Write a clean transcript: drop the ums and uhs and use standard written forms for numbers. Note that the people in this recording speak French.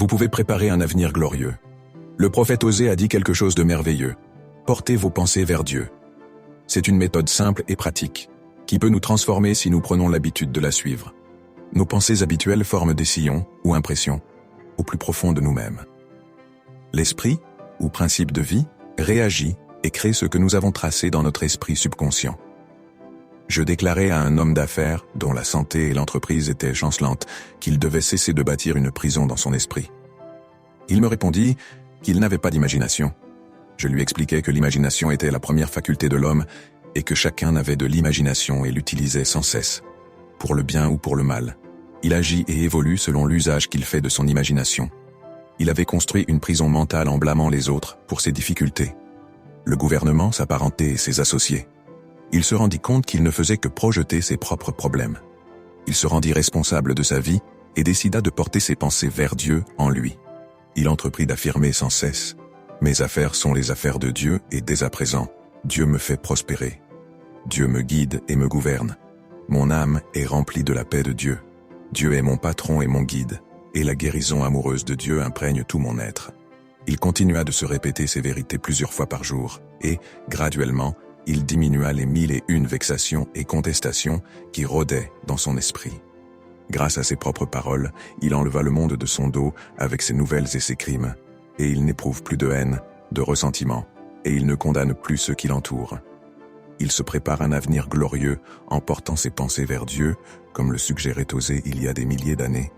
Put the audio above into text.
Vous pouvez préparer un avenir glorieux. Le prophète Osée a dit quelque chose de merveilleux. Portez vos pensées vers Dieu. C'est une méthode simple et pratique, qui peut nous transformer si nous prenons l'habitude de la suivre. Nos pensées habituelles forment des sillons ou impressions, au plus profond de nous-mêmes. L'esprit, ou principe de vie, réagit et crée ce que nous avons tracé dans notre esprit subconscient. Je déclarai à un homme d'affaires, dont la santé et l'entreprise étaient chancelantes, qu'il devait cesser de bâtir une prison dans son esprit. Il me répondit qu'il n'avait pas d'imagination. Je lui expliquai que l'imagination était la première faculté de l'homme et que chacun avait de l'imagination et l'utilisait sans cesse, pour le bien ou pour le mal. Il agit et évolue selon l'usage qu'il fait de son imagination. Il avait construit une prison mentale en blâmant les autres pour ses difficultés. Le gouvernement, sa parenté et ses associés. Il se rendit compte qu'il ne faisait que projeter ses propres problèmes. Il se rendit responsable de sa vie et décida de porter ses pensées vers Dieu en lui. Il entreprit d'affirmer sans cesse « Mes affaires sont les affaires de Dieu et dès à présent, Dieu me fait prospérer. Dieu me guide et me gouverne. Mon âme est remplie de la paix de Dieu. Dieu est mon patron et mon guide, et la guérison amoureuse de Dieu imprègne tout mon être. » Il continua de se répéter ces vérités plusieurs fois par jour, et, graduellement, il diminua les 1001 vexations et contestations qui rôdaient dans son esprit. Grâce à ses propres paroles, il enleva le monde de son dos avec ses nouvelles et ses crimes, et il n'éprouve plus de haine, de ressentiment, et il ne condamne plus ceux qui l'entourent. Il se prépare un avenir glorieux en portant ses pensées vers Dieu, comme le suggérait Osée il y a des milliers d'années,